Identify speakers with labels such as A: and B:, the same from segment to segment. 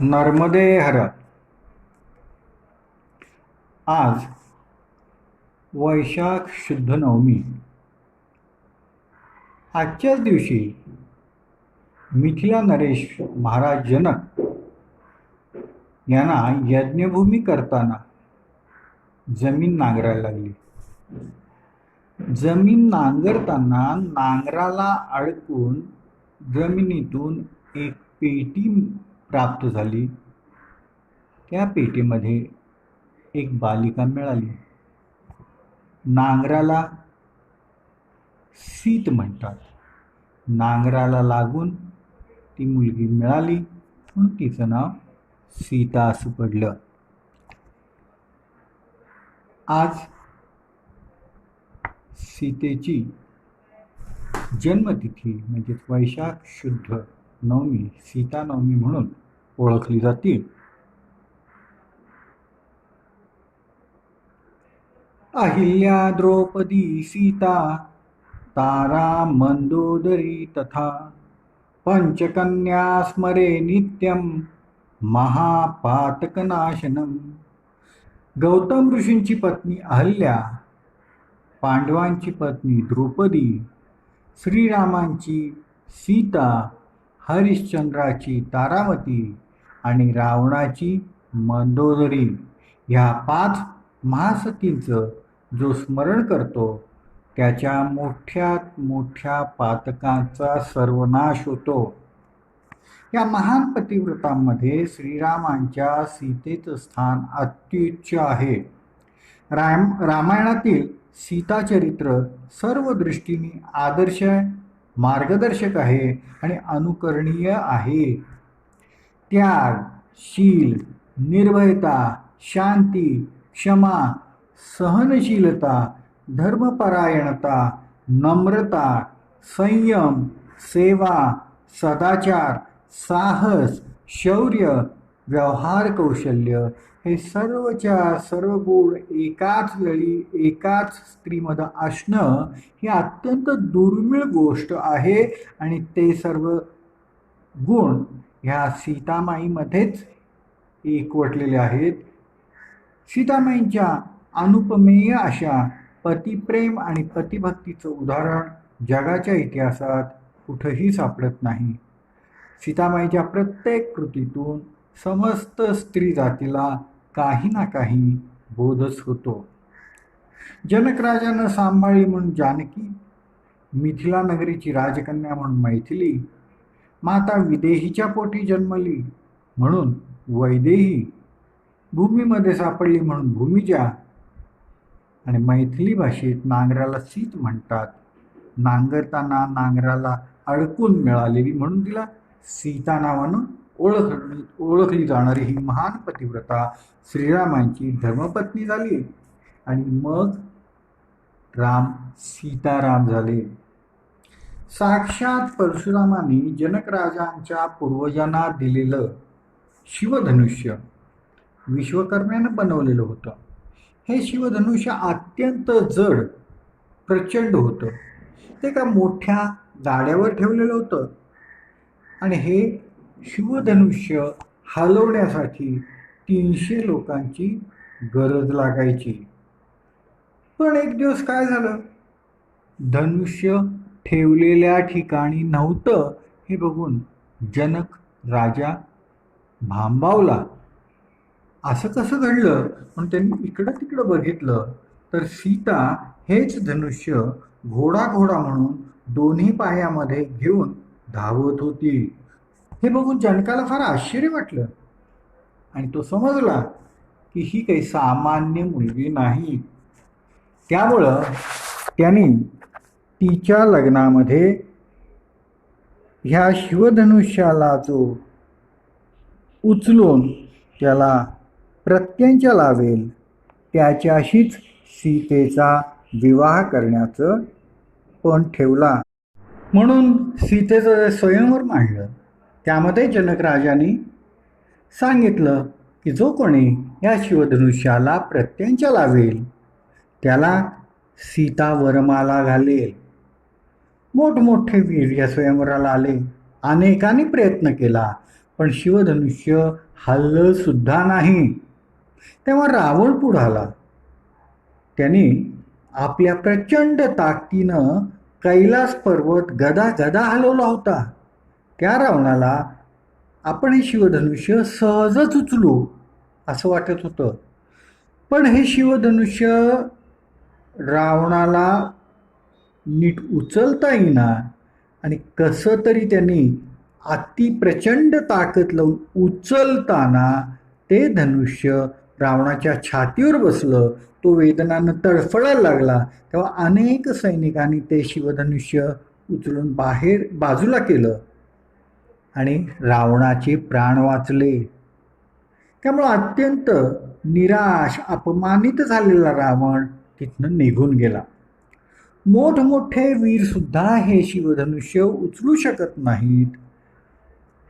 A: नर्मदे हर. आज वैशाख शुद्ध नवमी. आजच्याच दिवशी मिथिला नरेश महाराज जनक यांना यज्ञभूमी करताना जमीन नांगरायला लागली. जमीन नांगरताना नांगराला अडकून जमिनीतून एक पेटी प्राप्त झाली. त्या पेटीमध्ये एक बालिका मिळाली. नांगराला सीत म्हणतात. नांगराला लागून ती मुलगी मिळाली म्हणून तिचं नाव सीता असं पडलं. आज सीतेची जन्मतिथी म्हणजे वैशाख शुद्ध नवमी, सीता नवमी म्हणून ओळखली जाते. अहिल्या द्रौपदी सीता तारा मंदोदरी तथा पंचकन्या स्मरे नित्यम महापातकनाशनम. गौतम ऋषींची पत्नी अहल्या, पांडवांची पत्नी द्रौपदी, श्रीरामांची सीता, हरिश्चंद्राची तारामती आणि रावणाची मंदोदरी ह्या 5 महासतींचं जो स्मरण करतो त्याच्या मोठ्यात मोठ्या पातकांचा सर्वनाश होतो. या महान पतिव्रतांमध्ये श्रीरामांच्या सीतेचं स्थान अत्युच्च आहे. रामायणातील सीता चरित्र सर्व दृष्टीने आदर्श, मार्गदर्शक आहे आणि अनुकरणीय आहे. त्याग, शील, निर्भयता, शांती, क्षमा, सहनशीलता, धर्मपरायणता, नम्रता, संयम, सेवा, सदाचार, साहस, शौर्य, व्यवहार कौशल्य हे सर्वच्या सर्व गुण एकाच वेळी एकाच स्त्रीमध्ये असणं ही अत्यंत दुर्मिळ गोष्ट आहे आणि ते सर्व गुण ह्या सीतामाईमध्येच एकवटलेले आहेत. सीतामाईंच्या अनुपमेय अशा पतिप्रेम आणि पतिभक्तीचं उदाहरण जगाच्या इतिहासात कुठंही सापडत नाही. सीतामाईच्या प्रत्येक कृतीतून समस्त स्त्री जातीला काही ना काही बोधच होतो. जनकराजानं सांभाळी म्हणून जानकी, मिथिला नगरीची राजकन्या म्हणून मैथिली, माता विदेहीच्या पोटी जन्मली म्हणून वैदेही, भूमीमध्ये सापडली म्हणून भूमिजा आणि मैथिली भाषेत नांगराला सीत म्हणतात. नांगरताना नांगराला अडकून मिळालेली म्हणून तिला सीता नावानं ओळखली जाणारी ही महान पतिव्रता श्रीरामांची धर्मपत्नी झाली आणि मग राम सीताराम झाले. साक्षात परशुरामांनी जनकराजांच्या पूर्वजांना दिलेलं शिवधनुष्य विश्वकर्म्यानं बनवलेलं होतं. हे शिवधनुष्य अत्यंत जड, प्रचंड होतं. ते एका मोठ्या गाड्यावर ठेवलेलं होतं आणि हे शिवधनुष्य हलवण्यासाठी 300 लोकांची गरज लागायची. पण एक दिवस काय झालं, धनुष्य ठेवलेल्या ठिकाणी नव्हतं हे बघून जनक राजा भांबावला. असं कसं घडलं म्हणून त्यांनी इकडं तिकडं बघितलं तर सीता हेच धनुष्य घोडा म्हणून दोन्ही पायामध्ये घेऊन धावत होती. हे बघून जनकाला फार आश्चर्य वाटलं आणि तो समजला की ही काही सामान्य मुलगी नाही. त्यामुळं त्यांनी तिच्या लग्नामध्ये ह्या शिवधनुष्याला जो उचलून त्याला प्रत्यंचा लावेल त्याच्याशीच सीतेचा विवाह करण्याचं पण ठेवला. म्हणून सीतेचं स्वयंवर मांडलं. त्यामध्ये जनकराजांनी सांगितलं की जो कोणी या शिवधनुष्याला प्रत्यंचा लावेल त्याला सीता वरमाला घालेल. मोठमोठे वीर या स्वयंवराला आले. अनेकांनी प्रयत्न केला पण शिवधनुष्य हललं सुद्धा नाही. तेव्हा रावण पुढे आला. त्याने आपल्या प्रचंड ताकदीनं कैलास पर्वत गदा गदा हलवला होता. त्या रावणाला आपण हे शिवधनुष्य सहजच उचलू असं वाटत होतं. पण हे शिवधनुष्य रावणाला नीट उचलता येईना आणि कसं तरी त्यांनी अति प्रचंड ताकद लावून उचलताना ते धनुष्य रावणाच्या छातीवर बसलं. तो वेदनानं तडफडायला लागला. तेव्हा अनेक सैनिकांनी ते शिवधनुष्य उचलून बाजूला केलं आणि रावणाचे प्राण वाचले. त्यामुळं अत्यंत निराश अपमानित झालेला रावण तिथनं निघून गेला. मोठमोठे वीर सुद्धा हे शिवधनुष्य उचलू शकत नाहीत.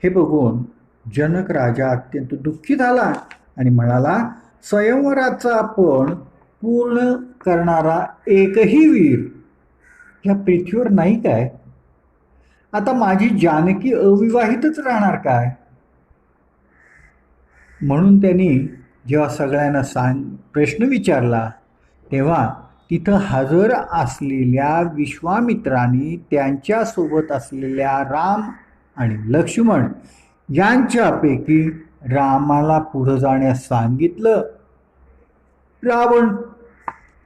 A: हे बघून जनक राजा अत्यंत दुःखी झाला आणि म्हणाला, स्वयंवराचा पण पूर्ण करणारा एकही वीर या पृथ्वीवर नाही काय? आता माझी जानकी अविवाहितच राहणार काय? म्हणून त्यांनी जेव्हा सगळ्यांना प्रश्न विचारला तेव्हा तिथं हजर असलेल्या विश्वामित्रांनी त्यांच्यासोबत असलेल्या राम आणि लक्ष्मण यांच्यापैकी रामाला पुढं जाण्यास सांगितलं. रावण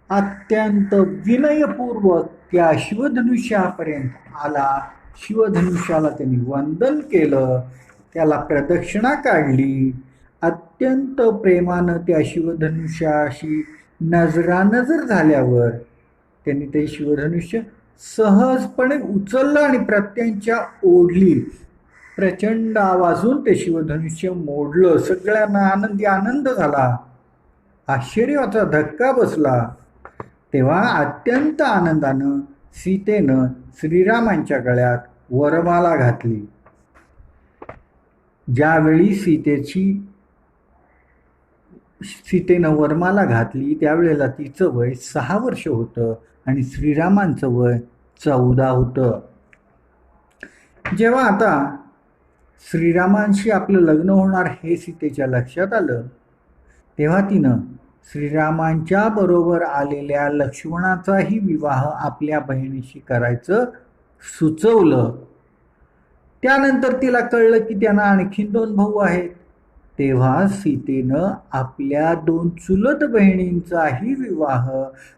A: अत्यंत विनयपूर्वक त्या शिवधनुष्यापर्यंत आला. शिवधनुष्याला त्यांनी वंदन केलं, त्याला प्रदक्षिणा काढली. अत्यंत प्रेमानं त्या शिवधनुष्याशी नजरानजर झाल्यावर त्यांनी ते शिवधनुष्य सहजपणे उचललं आणि प्रत्यंच्या ओढली. प्रचंड आवाजून ते शिवधनुष्य मोडलं. सगळ्यांना आनंद झाला. आश्चर्याचा धक्का बसला. तेव्हा अत्यंत आनंदानं सीतेनं श्रीरामांच्या गळ्यात वरमाला घातली. ज्यावेळी सीतेनं वरमाला घातली त्यावेळेला तिचं वय 6 वर्ष होतं आणि श्रीरामांचं वय 14 होतं. जेव्हा आता श्रीरामांशी आपलं लग्न होणार हे सीतेच्या लक्षात आलं तेव्हा तिनं श्रीरामांच्या बरोबर आलेल्या लक्ष्मणाचाही विवाह आपल्या बहिणीशी करायचं सुचवलं. त्यानंतर तिला कळलं की त्यांना आणखीन 2 भाऊ आहेत. तेव्हा सीतेनं आपल्या 2 चुलत बहिणींचाही विवाह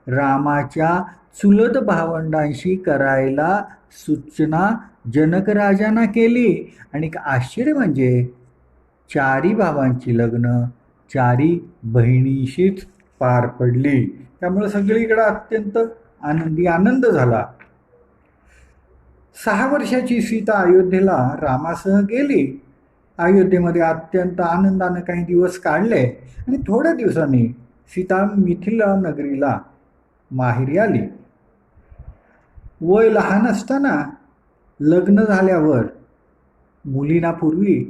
A: रामाच्या चुलत भावंडांशी करायला सूचना जनक राजांना केली. आणि आश्चर्य म्हणजे 4 भावांची लग्न 4 बहिणीशीच पार पडली. त्यामुळे सगळीकडे अत्यंत आनंद झाला. 6 वर्षाची सीता अयोध्येला रामासह गेली. अयोध्येमध्ये अत्यंत आनंदाने काही दिवस काढले आणि थोड्या दिवसांनी सीता मिथिला नगरीला माहेरी आली. वय लहान असताना लग्न झाल्यावर मुलींना पूर्वी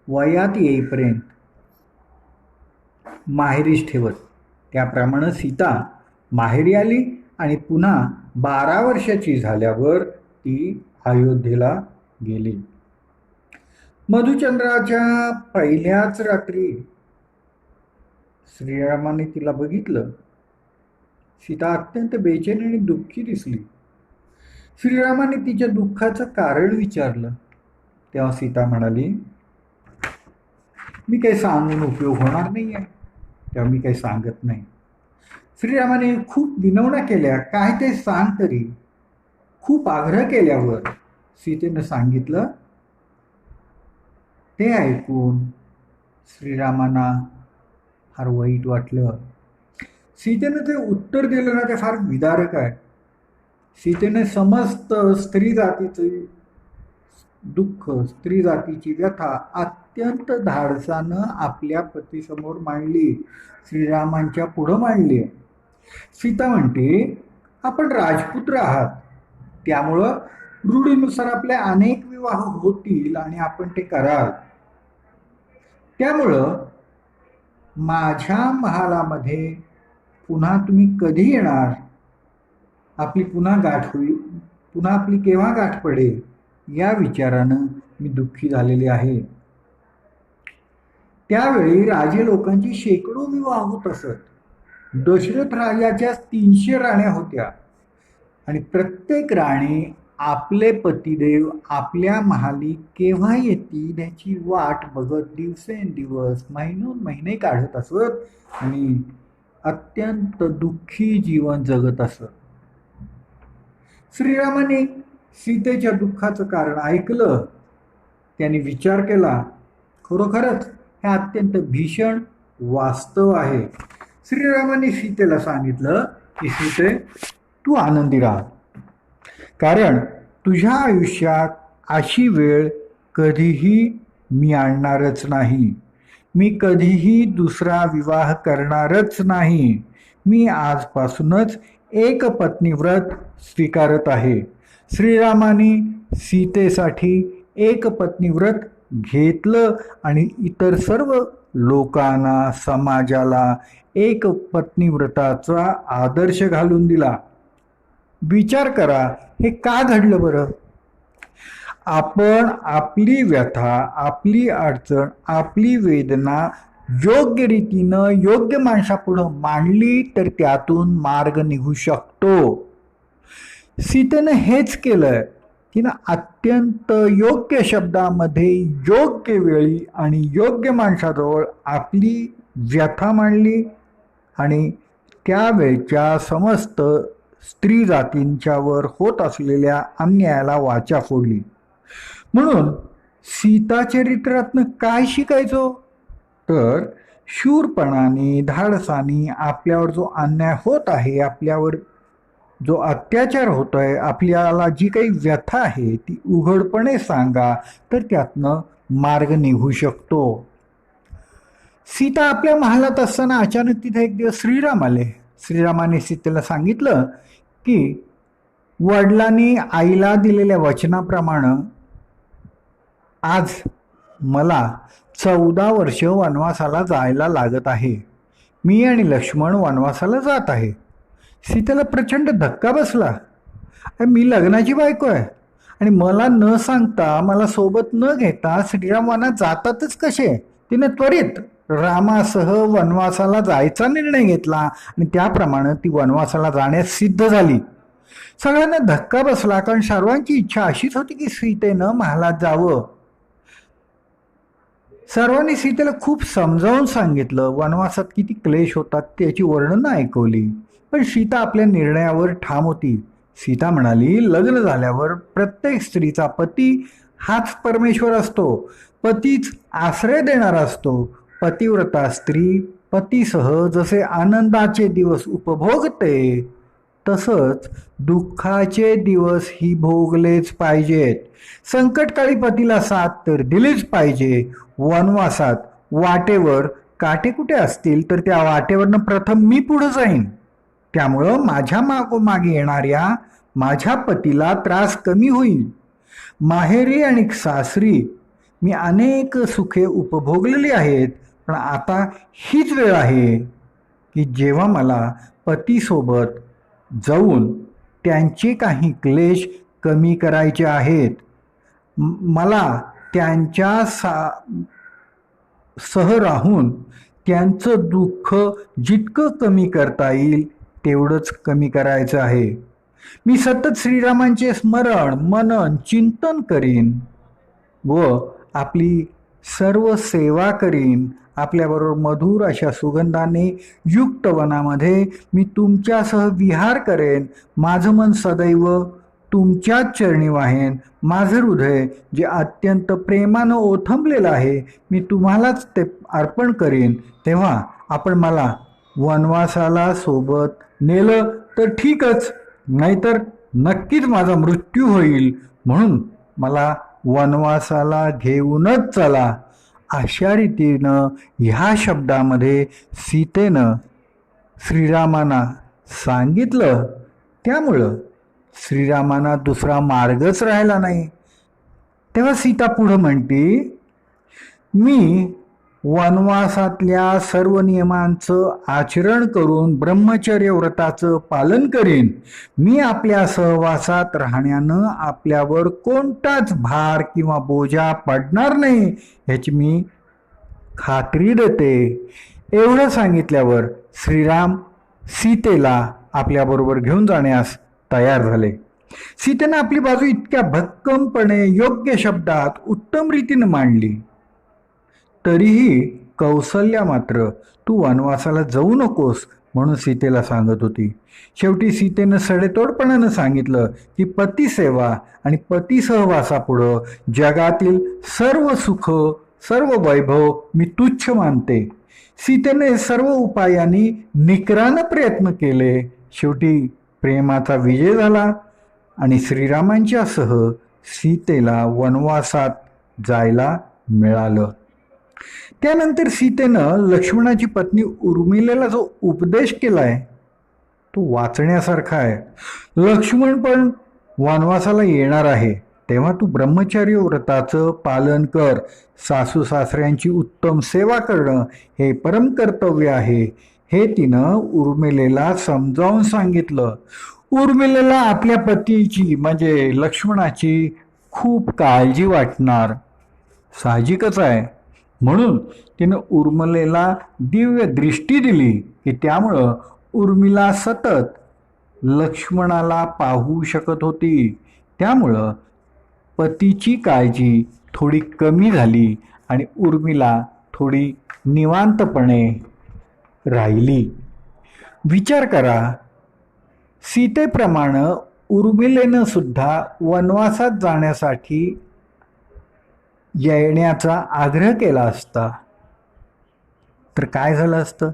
A: वयात येईपर्यंत माहेरीच ठेवत. त्याप्रमाणे सीता माहेरी आली आणि पुन्हा 12 वर्षाची झाल्यावर ती अयोध्येला गेली. मधुचंद्राच्या पहिल्याच रात्री श्रीरामाने तिला बघितलं. सीता अत्यंत बेचैन आणि दुःखी दिसली. श्रीरामाने तिच्या दुःखाचं कारण विचारलं तेव्हा सीता म्हणाली, मी काही सांगून उपयोग होणार नाही आहे, तेव्हा मी काही सांगत नाही. श्रीरामाने खूप विनवण्या केल्या, काय ते सांग तरी. खूप आग्रह केल्यावर सीतेनं सांगितलं. ते ऐकून श्रीरामांना फार वाईट वाटलं. सीतेनं ते उत्तर दिलं ना ते फार विदारक आहे. सीतेने समस्त स्त्री जातीचे दुःख, स्त्री जातीची व्यथा अत्यंत धाडसानं आपल्या पतीसमोर मांडली, श्रीरामांच्या पुढं मांडली. सीता म्हणते, आपण राजपुत्र आहात, त्यामुळं रूढीनुसार आपले अनेक विवाह होतील आणि आपण ते कराल. त्यामुळं माझ्या महालामध्ये पुन्हा तुम्ही कधी येणार, आपली पुन्हा गाठ होईल, पुन्हा आपली केव्हा गाठ पडेल या विचारानं मी दुःखी झालेले आहे. त्यावेळी राजे लोकांची शेकडो विवाह होत असत. दशरथ राजाच्या 300 राण्या होत्या आणि प्रत्येक राणी आपले पतिदेव आपल्या महाली केव्हा येतील याची वाट बघत दिवसेंदिवस महिने काढत असत आणि अत्यंत दुःखी जीवन जगत असत. श्रीरामाने सीतेच्या दुःखाचं कारण ऐकलं. त्यांनी विचार केला, खरोखरच हे अत्यंत भीषण वास्तव आहे. श्रीरामाने सीतेला सांगितलं की सीते, तू आनंदी राहा, कारण तुझ्या आयुष्यात अशी वेळ कधीही मी आणणारच नाही. मी कधीही दुसरा विवाह करणारच नाही. मी आजपासूनच एक पत्नीव्रत स्वीकारत आहे. श्रीरामाने सीतेसाठी एक पत्नीव्रत घेतलं आणि इतर सर्व लोकांना, समाजाला एक पत्नीव्रताचा आदर्श घालून दिला. विचार करा, हे का घडलं बरं? आपण आपली व्यथा, आपली अडचण, आपली वेदना योग्य रीतीनं योग्य माणसापुढं मांडली तर त्यातून मार्ग निघू शकतो. सीतेनं हेच केलंय. तिनं अत्यंत योग्य शब्दामध्ये योग्य वेळी आणि योग्य माणसाजवळ आपली व्यथा मांडली आणि त्यावेळच्या समस्त स्त्री जातींच्यावर होत असलेल्या अन्यायाला वाचा फोडली. म्हणून सीता चरित्रातनं काय शिकायचो? तर शूरपणाने, धाडसाने आपल्यावर जो अन्याय होत आहे, आपल्यावर जो अत्याचार होतोय, आपल्याला जी काही व्यथा आहे ती उघडपणे सांगा, तर त्यातनं मार्ग निघू शकतो. सीता आपल्या महालात असताना अचानक तिथे एक दिवस श्रीराम आले. श्रीरामाने सीतेला सांगितलं की वडिलांनी आईला दिलेल्या वचनाप्रमाणे आज मला 14 वर्ष वनवासाला जायला लागत आहे. मी आणि लक्ष्मण वनवासाला जात आहे. सीतेला प्रचंड धक्का बसला. मी लग्नाची बायको आहे आणि मला न सांगता, मला सोबत न घेता श्रीराम वनात जातातच कसे? तिने त्वरित रामासह वनवासाला जायचा निर्णय घेतला आणि त्याप्रमाणे ती वनवासाला जाण्यास सिद्ध झाली. सगळ्यांना धक्का बसला, कारण सर्वांची इच्छा अशीच होती की सीतेनं महालात जावं. सर्वांनी सीतेला खूप समजावून सांगितलं, वनवासात किती क्लेश होतात त्याची वर्णनं ऐकवली. पण सीता आपल्या निर्णयावर ठाम होती. सीता म्हणाली, लग्न झाल्यावर प्रत्येक स्त्रीचा पती हाच परमेश्वर असतो. पतीच आश्रय देणारा असतो. पतिव्रता स्त्री पतीसह जसे आनंदाचे दिवस उपभोगते, तसंच दुःखाचे दिवस ही भोगलेच पाहिजेत. संकटकाळी पतीला साथ तर दिलीच पाहिजे. वनवासात वाटेवर काटे कुठे असतील तर त्या वाटेवरनं प्रथम मी पुढे जाईन. त्यामुळं माझ्या मागोमागे येणाऱ्या माझ्या पतीला त्रास कमी होईल. माहेरी आणि सासरी मी अनेक सुखे उपभोगलेली आहेत, पण आता हीच वेळ आहे की जेव्हा मला पतीसोबत जाऊन त्यांचे काही क्लेश कमी करायचे आहेत. मला त्यांच्या सह राहून त्यांचं दुःख जितकं कमी करता येईल तेवढंच कमी करायचं आहे. मी सतत श्रीरामांचे स्मरण, मनन, चिंतन करीन व आपली सर्व सेवा करीन. आपल्याबरोबर मधुर अशा सुगंधाने युक्त वनामध्ये मी तुमच्यासह विहार करेन. माझं मन सदैव तुमच्याच चरणी वाहेन. माझं हृदय जे अत्यंत प्रेमानं ओथंबलेलं आहे, मी तुम्हालाच ते अर्पण करेन. तेव्हा आपण मला वनवासाला सोबत नेलं तर ठीकच, नाहीतर नक्कीच माझा मृत्यू होईल. म्हणून मला वनवासाला घेऊनच चला. अशा रीतीनं ह्या शब्दामध्ये सीतेनं श्रीरामांना सांगितलं. त्यामुळं श्रीरामांना दुसरा मार्गच राहिला नाही. तेव्हा सीता पुढं म्हणते, मी वनवासातल्या सर्व नियमांचं आचरण करून ब्रह्मचर्य व्रताचं पालन करीन. मी आपल्या सहवासात राहण्यानं आपल्यावर कोणताच भार किंवा बोजा पडणार नाही, ह्याची मी खात्री देते. एवढं सांगितल्यावर श्रीराम सीतेला आपल्याबरोबर घेऊन जाण्यास तयार झाले. सीतेनं आपली बाजू इतक्या भक्कमपणे योग्य शब्दात उत्तम रीतीने मांडली. तरीही कौसल्या मात्र तू वनवासाला जाऊ नकोस म्हणून सीतेला सांगत होती. शेवटी सीतेनं सडेतोडपणानं सांगितलं की पतिसेवा आणि पती सहवासापुढं जगातील सर्व सुख सर्व वैभव मी तुच्छ मानते. सीतेने सर्व उपायांनी निकरानं प्रयत्न केले. शेवटी प्रेमाचा विजय झाला आणि श्रीरामांच्यासह सीतेला वनवासात जायला मिळालं. त्यानंतर सीतेनं लक्ष्मणाची पत्नी उर्मिलेला जो उपदेश केलाय तो वाचण्यासारखा आहे. लक्ष्मण पण वनवासाला येणार आहे, तेव्हा तू ब्रह्मचर्य व्रताचं पालन कर. सासू सासऱ्यांची उत्तम सेवा करणं हे परम कर्तव्य आहे, हे तिनं उर्मिलेला समजावून सांगितलं. उर्मिलेला आपल्या पतीची म्हणजे लक्ष्मणाची खूप काळजी वाटणार साहजिकच आहे. म्हणून तिनं उर्मिलेला दिव्य दृष्टी दिली की त्यामुळं उर्मिला सतत लक्ष्मणाला पाहू शकत होती. त्यामुळं पतीची काळजी थोडी कमी झाली आणि उर्मिला थोडी निवांतपणे राहिली. विचार करा, सीतेप्रमाणे उर्मिलेनं सुद्धा वनवासात जाण्यासाठी येण्याचा आग्रह केला असता तर काय झालं असतं.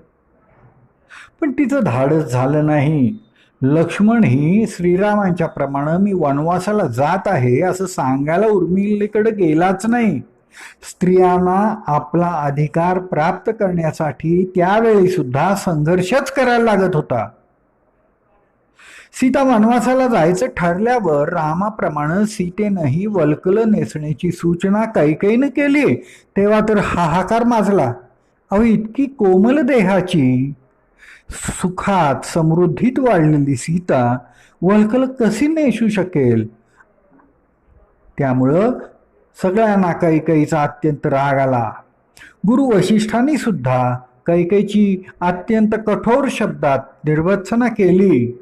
A: पण तिचं धाडस झालं नाही. लक्ष्मण ही श्रीरामांच्या प्रमाणे मी वनवासाला जात आहे असं सांगायला उर्मिलेकडे गेलाच नाही. स्त्रियांना आपला अधिकार प्राप्त करण्यासाठी त्यावेळी सुद्धा संघर्षच करायला लागत होता. सीता वनवासाला जायचं ठरल्यावर रामाप्रमाणे सीतेनंही वल्कलं नेसण्याची सूचना कैकेयीनं केली. तेव्हा तर हाहाकार माजला. अहो, इतकी कोमल देहाची सुखात समृद्धीत वाढलेली सीता वल्कल कशी नेसू शकेल. त्यामुळं सगळ्यांना कैकेयीचा अत्यंत राग आला. गुरु वशिष्ठांनी सुद्धा कैकेयीची अत्यंत कठोर शब्दात निर्वत्सना केली.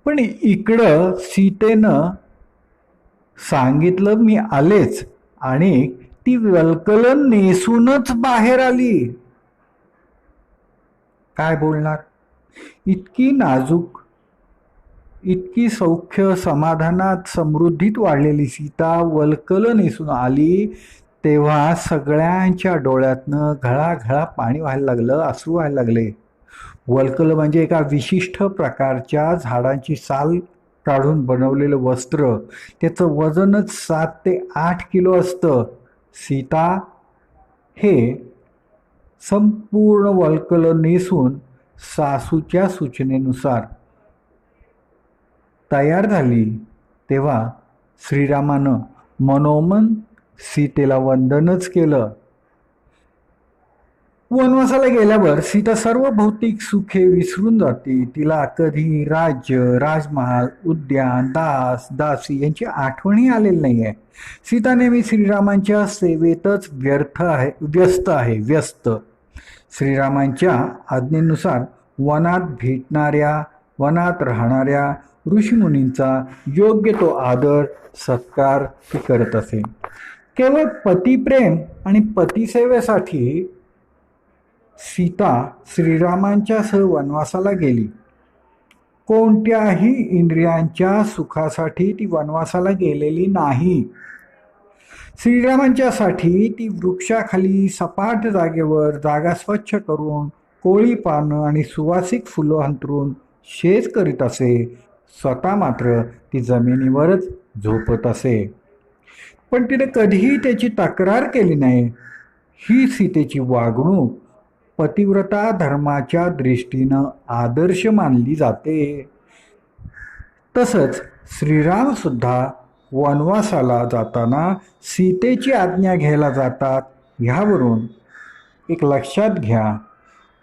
A: पण इकडं सीतेनं सांगितलं मी आलेच आणि ती वल्कलं नेसूनच बाहेर आली. काय बोलणार. इतकी नाजूक, इतकी सौख्य समाधानात समृद्धीत वाढलेली सीता वल्कलं नेसून आली तेव्हा सगळ्यांच्या डोळ्यातनं घळाघळा पाणी व्हायला लागलं, अश्रू व्हायला लागले. वल्कलं म्हणजे एका विशिष्ट प्रकारच्या झाडांची साल काढून बनवलेलं वस्त्र. त्याचं वजनच 7 ते 8 किलो असतं. सीता हे संपूर्ण वल्कलं नेसून सासूच्या सूचनेनुसार तयार झाली. तेव्हा श्रीरामानं मनोमन सीतेला वंदनच केलं. वनवासाला गेल्यावर सीता सर्व भौतिक सुखे विसरून जाते. तिला कधी राज्य, राजमहाल, उद्यान, दास दासी यांची आठवणही आलेली नाही आहे. सीता नेहमी श्रीरामांच्या सेवेतच व्यस्त. श्रीरामांच्या आज्ञेनुसार वनात भेटणाऱ्या, वनात राहणाऱ्या ऋषीमुनींचा योग्य तो आदर सत्कार ती करत असे. केवळ पतिप्रेम आणि पतिसेवेसाठी सीता श्रीरामांच्या सह वनवासाला गेली. कोणत्याही इंद्रियांच्या सुखासाठी ती वनवासाला गेलेली नाही. श्रीरामांच्यासाठी ती वृक्षाखाली सपाट जागेवर जागा स्वच्छ करून कोळी पानं आणि सुवासिक फुलं अंथरून शेज करीत असे. स्वतः मात्र ती जमिनीवरच झोपत असे. पण तिने कधीही त्याची तक्रार केली नाही. ही सीतेची वागणूक पतिव्रता धर्माच्या दृष्टीनं आदर्श मानली जाते. तसंच श्रीराम सुद्धा वनवासाला जाताना सीतेची आज्ञा घ्यायला जातात. ह्यावरून एक लक्षात घ्या,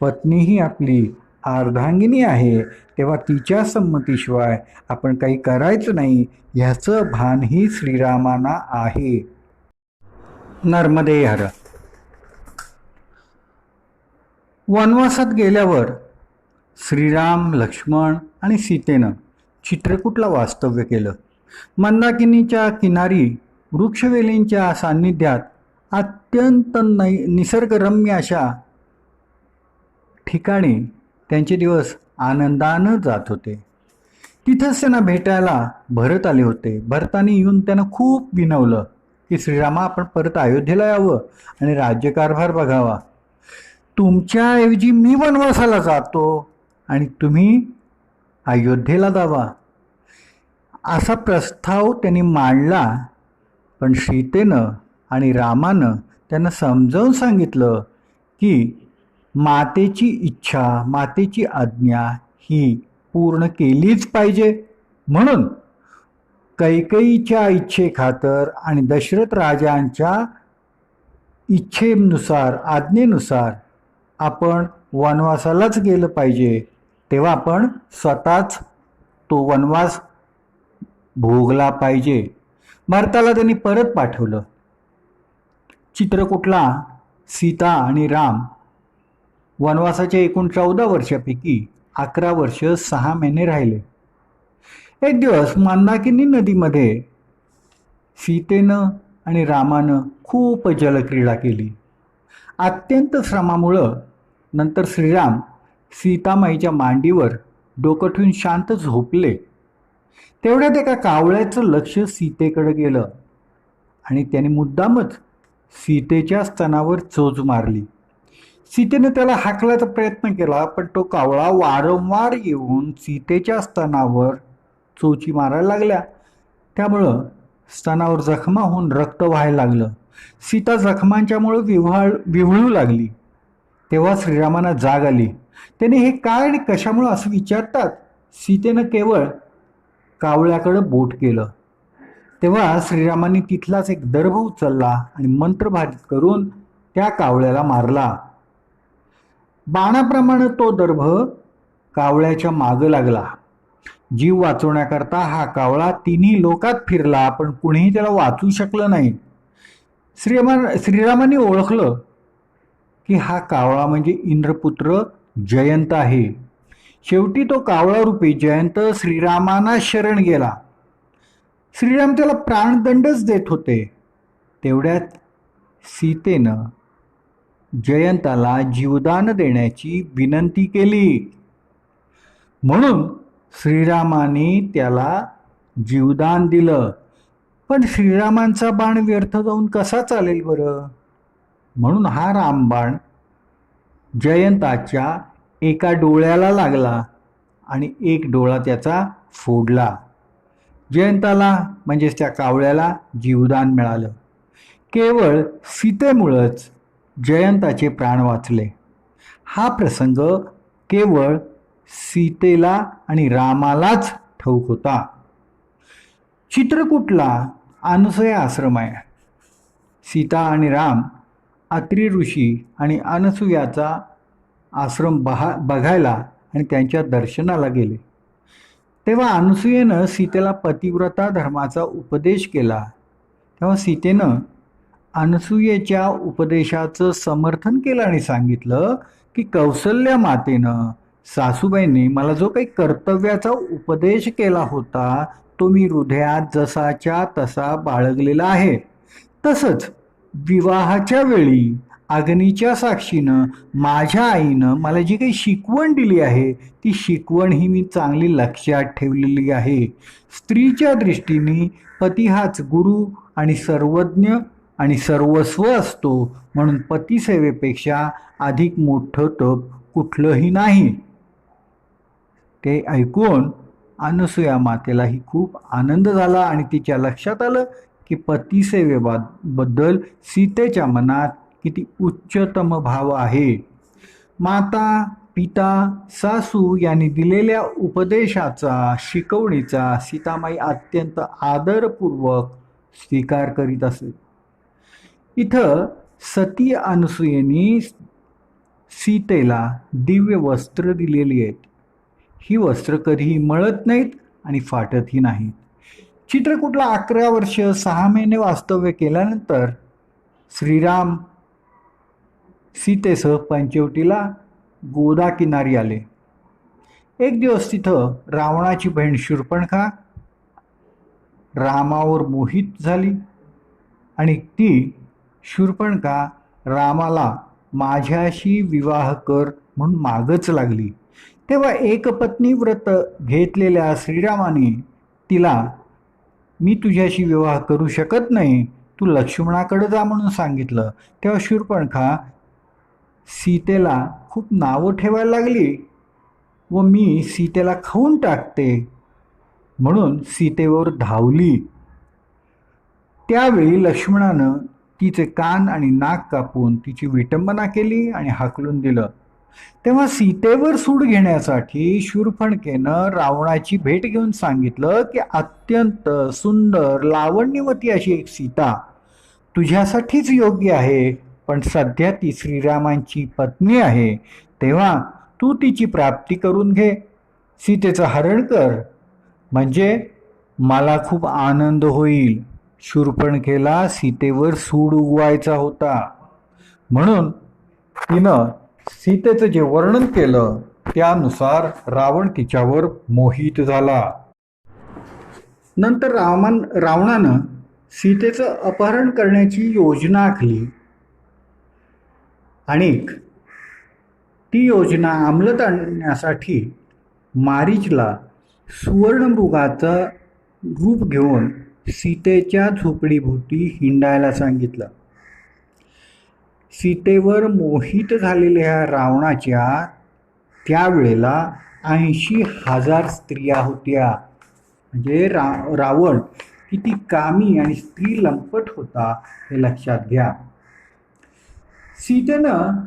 A: पत्नी ही आपली अर्धांगिनी आहे, तेव्हा तिच्या संमतीशिवाय आपण काही करायचं नाही ह्याचं भानही श्रीरामांना आहे. नर्मदे हर. वनवासात गेल्यावर श्रीराम, लक्ष्मण आणि सीतेनं चित्रकूटला वास्तव्य केलं. मंदाकिनीच्या किनारी वृक्षवेलींच्या सान्निध्यात अत्यंत निसर्गरम्य अशा ठिकाणी त्यांचे दिवस आनंदानं जात होते. तिथंच त्यांना भेटायला भरत आले होते. भरतानी येऊन त्यांना खूप विनवलं की श्रीरामा, आपण परत अयोध्येला यावं आणि राज्यकारभार बघावा. तुमच्याऐवजी मी वनवासाला जातो आणि तुम्ही अयोध्येला जावा, असा प्रस्ताव त्यांनी मांडला. पण सीतेनं आणि रामानं त्यांना समजावून सांगितलं की मातेची इच्छा, मातेची आज्ञा ही पूर्ण केलीच पाहिजे. म्हणून कैकेयीच्या इच्छेखातर आणि दशरथ राजांच्या इच्छेनुसार, आज्ञेनुसार आपण वनवासालाच गेलं पाहिजे. तेव्हा आपण स्वतःच तो वनवास भोगला पाहिजे. भरताला त्यांनी परत पाठवलं. चित्रकूटला सीता आणि राम वनवासाच्या एकूण 14 वर्षापैकी 11 वर्ष 6 महिने राहिले. एक दिवस मंदाकिनी नदीमध्ये सीतेनं आणि रामानं खूप जलक्रीडा केली. अत्यंत श्रमामुळं नंतर श्रीराम सीतामाईच्या मांडीवर डोकं ठेवून शांत झोपले. तेवढ्यात एका कावळ्याचं लक्ष सीतेकडे गेलं आणि त्याने मुद्दामच सीतेच्या स्तनावर चोच मारली. सीतेने त्याला हाकलायचा प्रयत्न केला, पण तो कावळा वारंवार येऊन सीतेच्या स्तनावर चोची मारायला लागल्या. त्यामुळं स्तनावर जखमा होऊन रक्त व्हायला लागलं. सीता जखमांच्यामुळं विव्हळू लागली. तेव्हा श्रीरामांना जाग आली. त्याने हे काय आणि कशामुळं असं विचारतात सीतेनं केवळ कावळ्याकडं बोट केलं. तेव्हा श्रीरामांनी तिथलाच एक दर्भ उचलला आणि मंत्रभारित करून त्या कावळ्याला मारला. बाणाप्रमाणे तो दर्भ कावळ्याच्या मागं लागला. जीव वाचवण्याकरता हा कावळा तिन्ही लोकात फिरला, पण कुणीही त्याला वाचू शकलं नाही. श्रीरामांनी ओळखलं की हा कावळा म्हणजे इंद्रपुत्र जयंत आहे. शेवटी तो कावळा रूपी जयंत श्रीरामांना शरण गेला. श्रीराम त्याला प्राणदंडच देत होते. तेवढ्यात सीतेनं जयंताला जीवदान देण्याची विनंती केली. म्हणून श्रीरामाने त्याला जीवदान दिलं. पण श्रीरामांचा बाण व्यर्थ जाऊन कसा चालेल बरं? म्हणून हा रामबाण जयंताच्या एका डोळ्याला लागला आणि एक डोळा त्याचा फोडला. जयंताला म्हणजेच त्या कावळ्याला जीवदान मिळालं. केवळ सीतेमुळंच जयंताचे प्राण वाचले. हा प्रसंग केवळ सीतेला आणि रामालाच ठाऊक होता. चित्रकूटला अनसूया आश्रम आहे. सीता आणि राम अत्री ऋषी आणि अनसूयाचा आश्रम बघायला आणि त्यांच्या दर्शनाला गेले. तेव्हा अनसूयेनं सीतेला पतिव्रता धर्माचा उपदेश केला. तेव्हा सीतेनं अनसूयेच्या उपदेशाचं समर्थन केलं आणि सांगितलं की कौसल्या मातेनं, सासूबाईंनी मला जो काही कर्तव्याचा उपदेश केला होता तो मी हृदयात जसाच्या तसा बाळगलेला आहे. तसंच विवाहाच्या वेळी अग्नीच्या साक्षीनं माझ्या आईनं मला जी काही शिकवण दिली आहे ती शिकवण ही मी चांगली लक्षात ठेवलेली आहे. स्त्रीच्या दृष्टीने पती हाच गुरु आणि सर्वज्ञ आणि सर्वस्व असतो. म्हणून पतिसेवेपेक्षा अधिक मोठं तप कुठलंही नाही. ते ऐकून अनसूया मातेलाही खूप आनंद झाला आणि तिच्या लक्षात आलं की पतिसेवेबद्दल सीतेच्या मनात किती उच्चतम भाव आहे. माता, पिता, सासू यांनी दिलेल्या उपदेशाचा, शिकवणीचा सीतामाई अत्यंत आदरपूर्वक स्वीकार करीत असे. इथं सती अनसूयेनी सीतेला दिव्य वस्त्र दिलेली आहेत. ही वस्त्र कधीही मळत नाहीत आणि फाटतही नाहीत. चित्रकूटला 11 वर्ष 6 महिने वास्तव्य केल्यानंतर श्रीराम सीतेसह पंचवटीला गोदा किनारी आले. एक दिवस तिथं रावणाची बहीण शूर्पणखा रामावर मोहित झाली आणि ती शूर्पणखा रामाला माझ्याशी विवाह कर म्हणून मागच लागली. तेव्हा एकपत्नी व्रत घेतलेल्या श्रीरामाने तिला मी तुझ्याशी विवाह करू शकत नाही, तू लक्ष्मणाकडे जा म्हणून सांगितलं. तेव्हा शूर्पणखा सीतेला खूप नावं ठेवायला लागली व मी सीतेला खाऊन टाकते म्हणून सीतेवर धावली. त्यावेळी लक्ष्मणानं तिचे कान आणि नाक कापून तिची विटंबना केली आणि हाकलून दिलं. तेव्हा सीतेवर सूड घेण्यासाठी शूर्पणखेनं रावणाची भेट घेऊन सांगितलं की अत्यंत सुंदर लावण्यवती अशी एक सीता तुझ्यासाठीच योग्य आहे, पण सध्या ती श्रीरामांची पत्नी आहे, तेव्हा तू तिची प्राप्ती करून घे, सीतेचं हरण कर, म्हणजे मला खूप आनंद होईल. शूर्पणखेला सीतेवर सूड उगवायचा होता म्हणून तिनं सीतेचं जे वर्णन केलं त्यानुसार रावण तिच्यावर मोहित झाला. नंतर रावणानं सीतेचं अपहरण करण्याची योजना आखली आणि ती योजना अंमलात आणण्यासाठी मारीचला सुवर्णमृगाचं रूप घेऊन सीतेच्या झोपडीभोवती हिंडायला सांगितलं. सीतेवर मोहित झालेल्या रावणाच्या त्यावेळेला 80,000 स्त्रिया होत्या. म्हणजे रावण किती कामी आणि स्त्री लंपट होता हे लक्षात घ्या. सीतेनं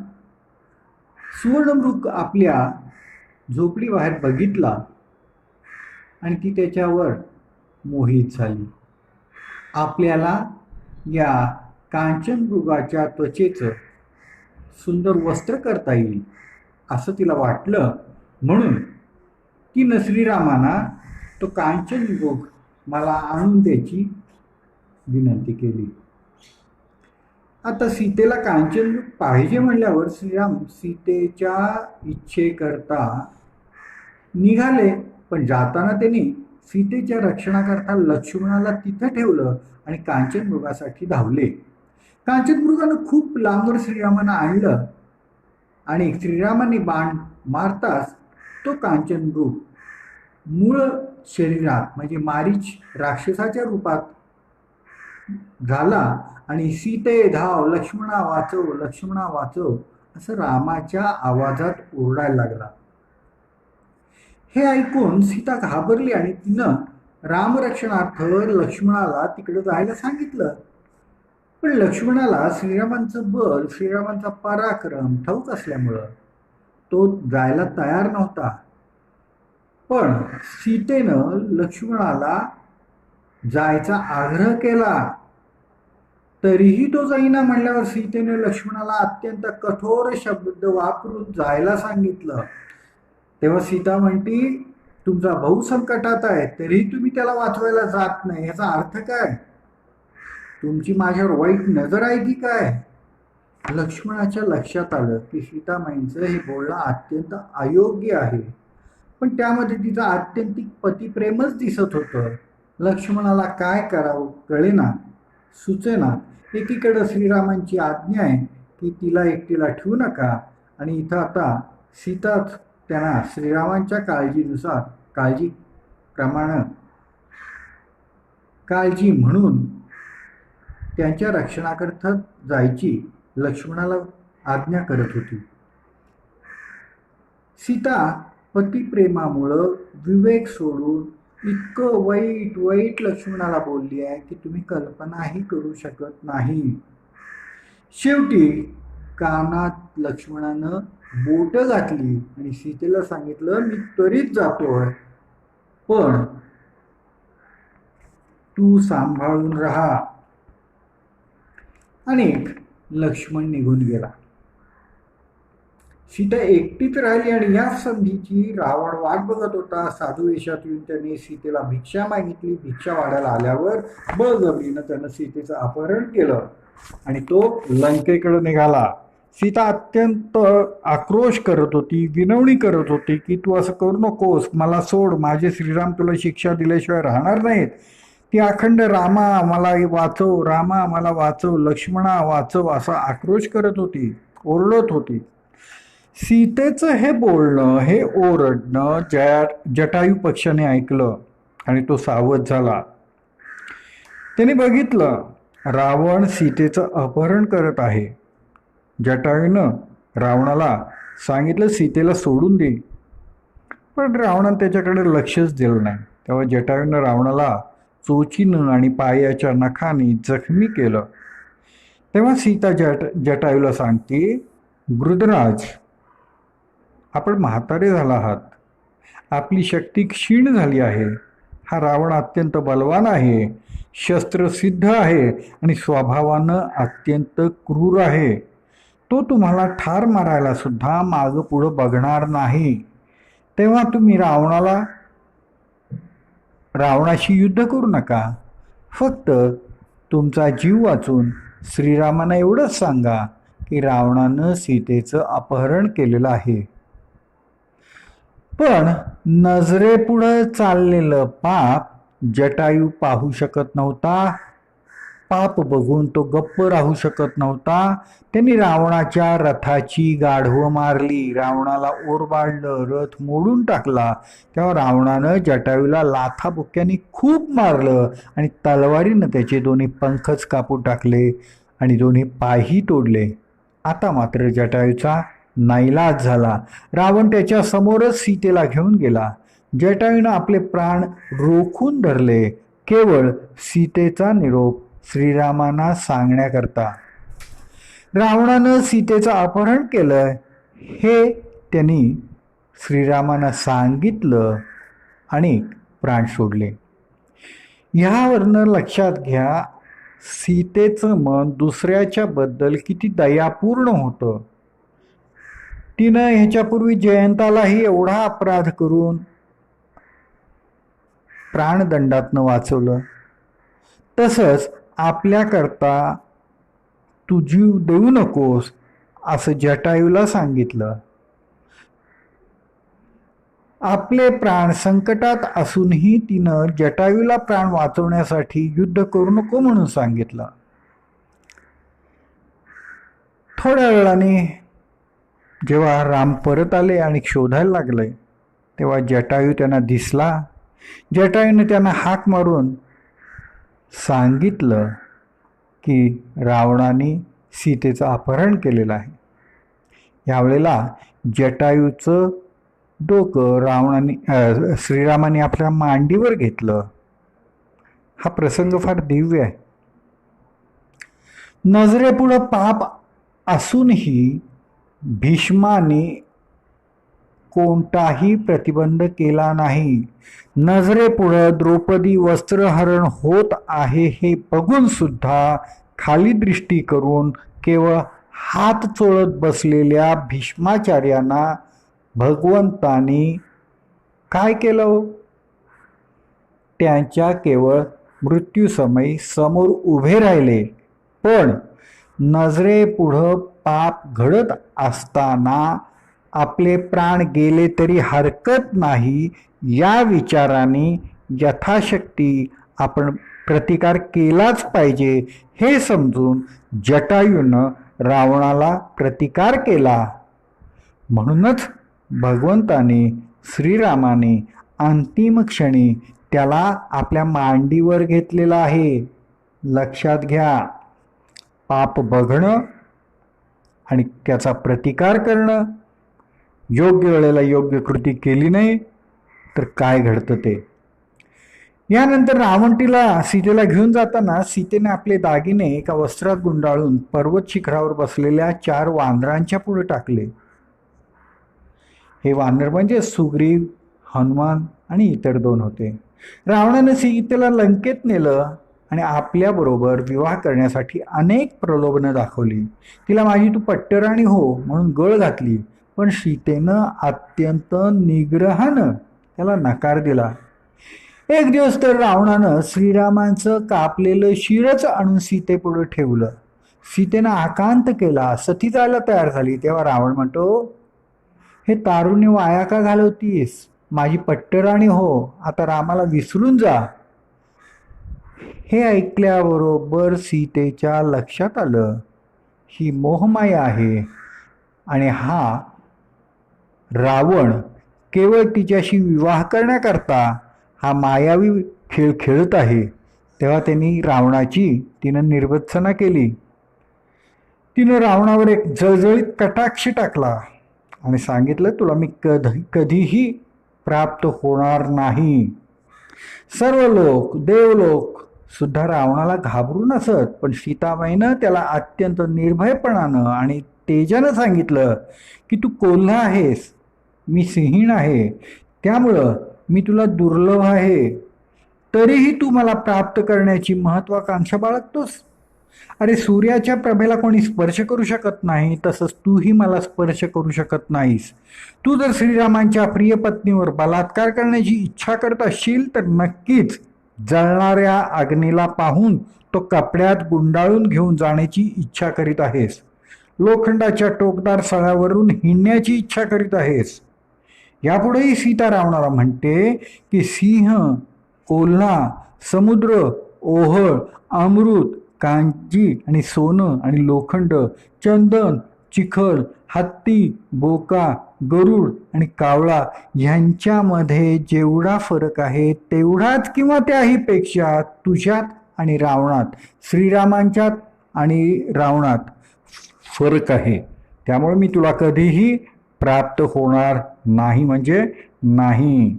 A: सुवर्णमृग आपल्या झोपडीबाहेर बघितला आणि ती त्याच्यावर मोहित झाली. आपल्याला या कांचनमृगाच्या त्वचेचं सुंदर वस्त्र करता येईल असं तिला वाटलं, म्हणून तिनं श्रीरामांना तो कांचनमृग मला आणून द्यायची विनंती केली. आता सीतेला कांचनमृग पाहिजे म्हणल्यावर श्रीराम सीतेच्या इच्छेकरता निघाले, पण जाताना त्यांनी सीतेच्या रक्षणाकरता लक्ष्मणाला तिथं ठेवलं आणि कांचनमृगासाठी धावले. कांचनमृगानं खूप लांबवर श्रीरामांना आणलं आणि श्रीरामांनी बाण मारताच तो कांचनमृग मूळ शरीरात म्हणजे मारीच राक्षसाच्या रूपात झाला आणि सीते धाव, लक्ष्मणा वाचव, लक्ष्मणा वाचव असं रामाच्या आवाजात ओरडायला लागला. हे ऐकून सीता घाबरली आणि तिनं रामरक्षणार्थ लक्ष्मणाला तिकडे जायला सांगितलं. पण लक्ष्मणाला श्रीरामांचं बल, श्रीरामांचा पराक्रम ठाऊक असल्यामुळं तो जायला तयार नव्हता. पण सीतेनं लक्ष्मणाला जायचा आग्रह केला, तरीही तो जाईना म्हणल्यावर सीतेने लक्ष्मणाला अत्यंत कठोर शब्द वापरून जायला सांगितलं. तेव्हा सीता म्हणती, तुमचा भाऊ संकटात आहे तरीही तुम्ही त्याला वाचवायला जात नाही, याचा अर्थ काय? तुमची माझ्यावर वाईट नजर आहे की काय? लक्ष्मणाच्या लक्षात आलं की सीतामाईंचं हे बोलणं अत्यंत अयोग्य आहे, पण त्यामध्ये तिचं आत्यंतिक पतिप्रेमच दिसत होतं. लक्ष्मणाला काय करावं कळेना, सुचेना. एकीकडं श्रीरामांची आज्ञा आहे की तिला एकटीला ठेवू नका आणि इथं आता सीताच त्यांना श्रीरामांच्या काळजीनुसार काळजी म्हणून त्यांच्या रक्षणाकरता जायची लक्ष्मणाला आज्ञा करत होती. सीता पतिप्रेमामुळं विवेक सोडून इतकं वाईट लक्ष्मणाला बोलली आहे की तुम्ही कल्पनाही करू शकत नाही. शेवटी कानात लक्ष्मणानं बोट घातली आणि सीतेला सांगितलं, मी त्वरित जातोय, पण तू सांभाळून राहा. आणि लक्ष्मण निघून गेला. सीता एकटीच राहिली आणि या संधीची रावण वाट बघत होता. साधू वेशात येऊन त्याने सीतेला भिक्षा मागितली. भिक्षा वाढायला आल्यावर बळजबरीनं त्यानं सीतेचं अपहरण केलं आणि तो लंकेकडे निघाला. सीता अत्यंत आक्रोश करत होती, विनवणी करत होती की तू असं करू नकोस, मला सोड, माझे श्रीराम तुला शिक्षा दिल्याशिवाय राहणार नाहीत. ती अखंड रामा मला वाचव, रामा मला वाचव, लक्ष्मणा वाचव असा आक्रोश करत होती, ओरडत होती. सीतेचं हे बोलणं, हे ओरडणं जटायू पक्षाने ऐकलं आणि तो सावध झाला. त्याने बघितलं रावण सीतेचं अपहरण करत आहे. जटायूनं रावणाला सांगितलं सीतेला सोडून दे, पण रावणानं त्याच्याकडे लक्षच दिलं नाही. तेव्हा जटायूनं रावणाला चोचीनं आणि पायाच्या नखाने जखमी केलं. तेव्हा सीता जटायूला सांगते, वृद्धराज, आपण म्हातारे झाला आहात, आपली शक्ती क्षीण झाली आहे. हा रावण अत्यंत बलवान आहे, शस्त्रसिद्ध आहे आणि स्वभावानं अत्यंत क्रूर आहे. तो तुम्हाला ठार मारायला सुद्धा मागं पुढं बघणार नाही. तेव्हा तुम्ही रावणाशी युद्ध करू नका. फक्त तुमचा जीव वाचून श्रीरामांना एवढंच सांगा की रावणानं सीतेचं अपहरण केलेलं आहे. पण नजरेपुढं चाललेलं पाप जटायू पाहू शकत नव्हता. पाप बघून तो गप्प राहू शकत नव्हता. त्यांनी रावणाच्या रथाची गाढवं मारली, रावणाला ओरबाडलं, रथ मोडून टाकला. तेव्हा रावणानं जटायूला लाथाबुक्क्यांनी खूप मारलं आणि तलवारीनं त्याचे दोन्ही पंखच कापून टाकले आणि दोन्ही पायही तोडले. आता मात्र जटायूचा नाईलाज झाला. रावण त्याच्या समोरच सीतेला घेऊन गेला. जटायूनं आपले प्राण रोखून धरले, केवळ सीतेचा निरोप श्रीरामांना सांगण्याकरता. रावणानं सीतेचं अपहरण केलं हे त्यांनी श्रीरामांना सांगितलं आणि प्राण सोडले. ह्यावरनं लक्षात घ्या, सीतेचं मन दुसऱ्याच्या बद्दल किती दयापूर्ण होतं. तिनं ह्याच्यापूर्वी जयंतालाही एवढा अपराध करून प्राणदंडातनं वाचवलं. तसंच आपल्याकरता तू जीव देऊ नकोस असं जटायूला सांगितलं. आपले प्राण संकटात असूनही तिनं जटायूला प्राण वाचवण्यासाठी युद्ध करू नको म्हणून सांगितलं. थोड्या वेळाने जेव्हा राम परत आले आणि शोधायला लागले, तेव्हा जटायू त्यांना दिसला. जटायूने त्यांना हाक मारून सांगितलं की रावणाने सीतेचं अपहरण केलेलं आहे. यावेळेला जटायूचं डोकं श्रीरामाने आपल्या मांडीवर घेतलं. हा प्रसंग फार दिव्य आहे. नजरेपुढं पाप असूनही भीष्माने कोणताही प्रतिबंध केला नाही. नजरेपुढं द्रौपदी वस्त्रहरण होत आहे हे बघून सुद्धा खाली दृष्टी करून केवळ हात चोळत बसलेल्या भीष्माचार्यांना भगवंतानी काय केलं? त्यांच्या केवळ मृत्यूसमयी समोर उभे राहिले. पण नजरेपुढं पाप घडत असताना आपले प्राण गेले तरी हरकत नाही या विचाराने यथाशक्ती आपण प्रतिकार केलाच पाहिजे हे समजून जटायूनं रावणाला प्रतिकार केला. म्हणूनच भगवंताने श्रीरामाने अंतिम क्षणी त्याला आपल्या मांडीवर घेतलेला आहे. लक्षात घ्या, पाप बघणं आणि त्याचा प्रतिकार करणं, योग्य वेळेला योग्य कृती केली नाही तर काय घडतं ते. यानंतर रावणटीला सीतेला घेऊन जाताना सीतेने आपले दागिने एका वस्त्रात गुंडाळून पर्वत शिखरावर बसलेल्या 4 वानरांच्या पुढे टाकले. हे वानर म्हणजे सुग्रीव, हनुमान आणि इतर 2 होते. रावणाने सीतेला लंकेत नेलं आणि आपल्याबरोबर विवाह करण्यासाठी अनेक प्रलोभनं दाखवली. तिला माझी तू पट्टराणी हो म्हणून गळ घातली. पण सीतेनं अत्यंत निग्रहानं त्याला नकार दिला. एक दिवस तर रावणानं श्रीरामांचं कापलेलं शिरच आणून सीतेपुढे ठेवलं. सीतेनं आकांत केला, सती जायला तयार झाली. तेव्हा रावण म्हणतो, हे तारुण्य वाया का घालवतीस? माझी पट्टराणी हो, आता रामाला विसरून जा. हे ऐकल्याबरोबर सीतेच्या लक्षात आलं, ही मोहमाया आहे आणि हा रावण केवळ तिच्याशी विवाह करण्याकरता हा मायावी खेळ खेळत आहे. तेव्हा त्यांनी रावणाची तिनं निर्वत्सना केली. तिनं रावणावर एक जळजळीत कटाक्ष टाकला आणि सांगितलं, तुला मी कधीही प्राप्त होणार नाही. सर्व लोक, देवलोक सुद्धा रावणाला घाबरून असत, पण सीताबाईनं त्याला अत्यंत निर्भयपणानं आणि तेजानं सांगितलं की तू कोल्हा आहेस, मी सिंहीण आहे, त्यामुळं मी तुला दुर्लभ आहे, तरीही तू मला प्राप्त करण्याची महत्वाकांक्षा बाळगतोस. अरे सूर्याच्या प्रभेला कोणी स्पर्श करू शकत नाही, तसंच तूही मला स्पर्श करू शकत नाहीस. तू जर श्रीरामांच्या प्रिय पत्नीवर बलात्कार करण्याची इच्छा करत असशील तर नक्कीच जळणाऱ्या अग्नीला पाहून तो कपड्यात गुंडाळून घेऊन जाण्याची इच्छा करीत आहेस. लोखंडाच्या टोकदार सळ्यावरून हिंडण्याची इच्छा करीत आहेस. यापुढेही सीता रावणाला म्हणते की सिंह, कोल्हा, समुद्र, ओहळ, अमृत, कांजी आणि सोनं आणि लोखंड, चंदन, चिखल, हत्ती, बोका, गरुड आणि कावळा यांच्यामध्ये जेवढा फरक आहे तेवढाच किंवा त्याही पेक्षा तुझ्यात आणि रावणात, श्रीरामांच्यात आणि रावणात फरक आहे. त्यामुळे मी तुला कधीही प्राप्त होणार नाही म्हणजे नाही.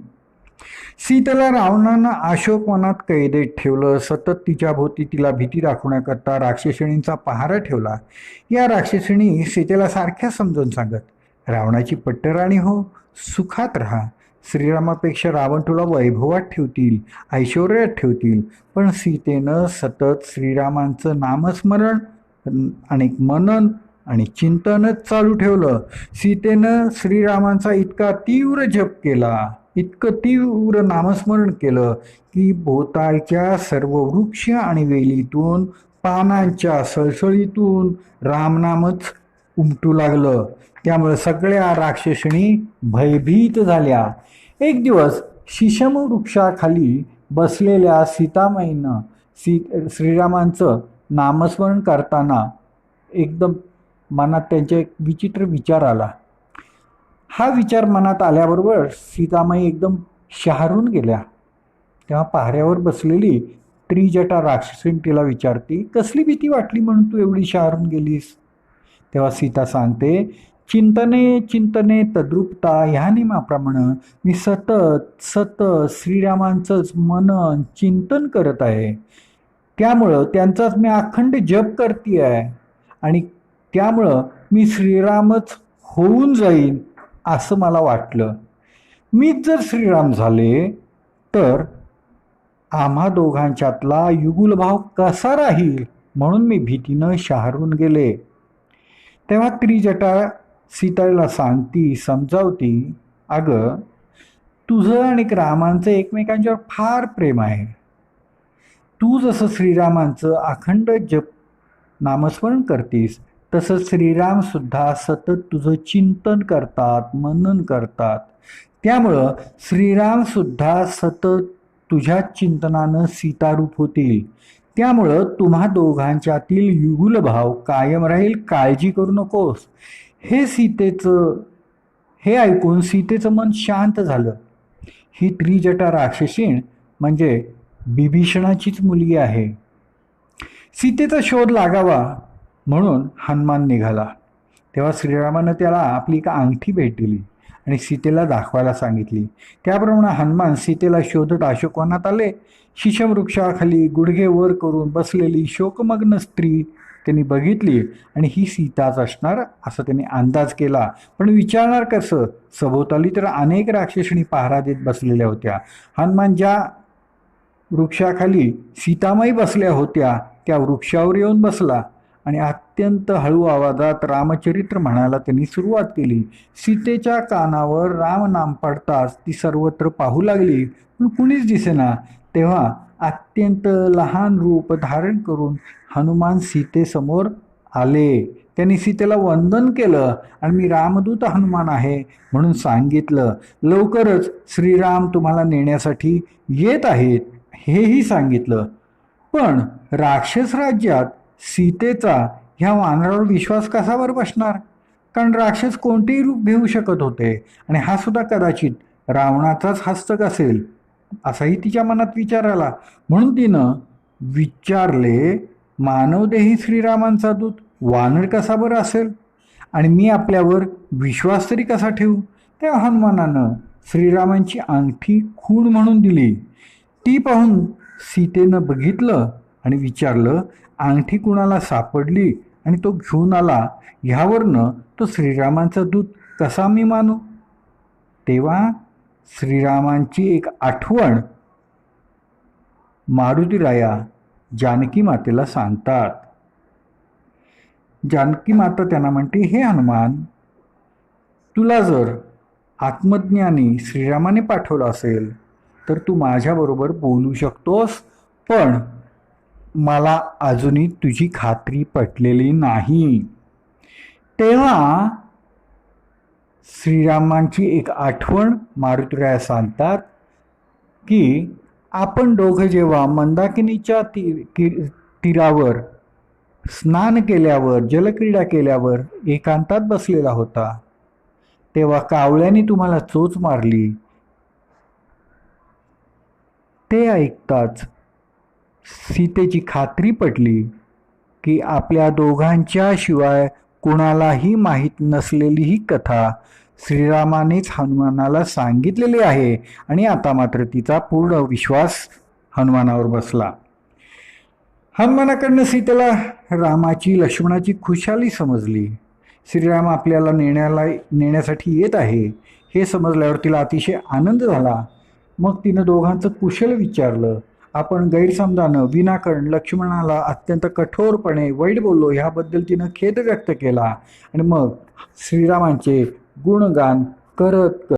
A: सीतेला रावणानं अशोकवनात कैदेत ठेवलं. सतत तिच्या भोवती तिला भीती दाखवण्याकरता राक्षसिणींचा पहारा ठेवला. या राक्षसिणी सीतेला सारख्या समजून सांगत, रावणाची पट्टराणी हो, सुखात राहा. श्रीरामापेक्षा रावण तुला वैभवात ठेवतील, ऐश्वर्यात ठेवतील. पण सीतेनं सतत श्रीरामांचं नामस्मरण आणि मनन आणि चिंतनच चालू ठेवलं. सीतेनं श्रीरामांचा इतका तीव्र जप केला, इतकं तीव्र नामस्मरण केलं की भोवतालच्या सर्व वृक्ष आणि वेलीतून, पानांच्या सळसळीतून रामनामच उमटू लागलं. त्यामुळे सगळ्या राक्षसिणी भयभीत झाल्या. एक दिवस शिशम वृक्षाखाली बसलेल्या सीतामाईनं श्रीरामांचं नामस्मरण करताना एकदम मनात त्यांच्या एक विचित्र विचार आला. हा विचार मनात आल्याबरोबर सीतामाई एकदम शहारून गेल्या. तेव्हा पहाऱ्यावर बसलेली त्रिजटा राक्षसीन तिला विचारते, कसली भीती वाटली म्हणून तू एवढी शहारून गेलीस? तेव्हा सीता सांगते, चिंतने चिंतने तद्रुपता ह्या नियमाप्रमाणे मी सतत श्रीरामांचंच मनन चिंतन करत आहे. त्यामुळं त्यांचाच मी अखंड जप करते आहे आणि त्यामुळं मी श्रीरामच होऊन जाईन असं मला वाटलं. मीच जर श्रीराम झाले तर आम्हा दोघांच्यातला युगुलभाव कसा राहील म्हणून मी भीतीनं शहारून गेले. तेव्हा त्रिजटा सीताला सांगती, समजावती, अगं तुझं आणि रामांचं एकमेकांच्यावर फार प्रेम आहे. तू जसं श्रीरामांचं अखंड जप नामस्मरण करतीस तसं श्रीराम सुद्धा सतत तुझं चिंतन करतात, मनन करतात. त्यामुळं श्रीराम सुद्धा सतत तुझ्या चिंतनानं सीतारूप होतील. त्यामुळं तुम्हा दोघांच्यातील युगुलभाव कायम राहील, काळजी करू नकोस. हे ऐकून सीतेचं मन शांत झालं. ही त्रिजटा राक्षसीण म्हणजे बिभीषणाचीच मुलगी आहे. सीतेचा शोध लागावा म्हणून हनुमान निघाला. तेव्हा श्रीरामानं त्याला आपली एक अंगठी भेट दिली आणि सीतेला दाखवायला सांगितली. त्याप्रमाणे हनुमान सीतेला शोधत अशोकवनात आले. शिशमवृक्षाखाली गुडघे वर करून बसलेली शोकमग्न स्त्री त्यांनी बघितली आणि ही सीताच असणार असं त्यांनी अंदाज केला. पण विचारणार कसं? सभोवताली तर अनेक राक्षसिणी पहारा देत बसलेल्या होत्या. हनुमान ज्या वृक्षाखाली सीतामाई बसल्या होत्या त्या वृक्षावर येऊन बसला आणि अत्यंत हळू आवाजात रामचरित्र म्हणायला त्यांनी सुरुवात केली. सीतेच्या कानावर रामनाम पडताच ती सर्वत्र पाहू लागली, पण कुणीच दिसेना. तेव्हा अत्यंत लहान रूप धारण करून हनुमान सीतेसमोर आले. त्यांनी सीतेला वंदन केलं आणि मी रामदूत हनुमान आहे म्हणून सांगितलं. लवकरच श्रीराम तुम्हाला नेण्यासाठी येत आहेत हेही सांगितलं. पण राक्षस राज्यात सीतेचा ह्या वानरावर विश्वास कशावर बसणार? कारण राक्षस कोणतेही रूप घेऊ शकत होते आणि हा सुद्धा कदाचित रावणाचाच हस्तक असेल असाही तिच्या मनात विचार आला. म्हणून तिनं विचारले, मानवदेही श्रीरामांचा दूत वानर कसा बरं असेल आणि मी आपल्यावर विश्वास तरी कसा ठेवू? त्या हनुमानानं श्रीरामांची अंगठी खूण म्हणून दिली. ती पाहून सीतेनं बघितलं आणि विचारलं, अंगठी कुणाला सापडली आणि तो घेऊन आला ह्यावरनं तो श्रीरामांचा दूत कसा मी मानू? तेव्हा श्रीरामांची एक आठवण मारुतीराया जानकी मातेला सांगतात. जानकी माता त्यांना म्हणते, हे हनुमान, तुला जर आत्मज्ञानी श्रीरामाने पाठवलं असेल तर तू माझ्याबरोबर बोलू शकतोस, पण मला अजूनही तुझी खात्री पटलेली नाही. तेव्हा श्रीरामांची एक आठवण मारुतीराया सांगतात की आपण दोघं जेव्हा मंदाकिनीच्या तीरावर स्नान केल्यावर जलक्रीडा केल्यावर एकांतात बसलेला होता तेव्हा कावळ्याने तुम्हाला चोच मारली. ते ऐकताच सीतेची खात्री पटली की आपल्या दोघांच्या शिवाय कुणालाही माहीत नसलेली ही कथा श्रीरामानेच हनुमानाला सांगितलेली आहे आणि आता मात्र तिचा पूर्ण विश्वास हनुमानावर बसला. हनुमानाकडनं सीतेला रामाची लक्ष्मणाची खुशाली समजली. श्रीराम आपल्याला नेण्यासाठी येत आहे हे समजल्यावर तिला अतिशय आनंद झाला. मग तिनं दोघांचं कुशल विचारलं. आपण गैरसमजानं विनाकारण लक्ष्मणाला अत्यंत कठोरपणे वाईट बोललो ह्याबद्दल तिनं खेद व्यक्त केला आणि मग श्रीरामांचे गुणगान करत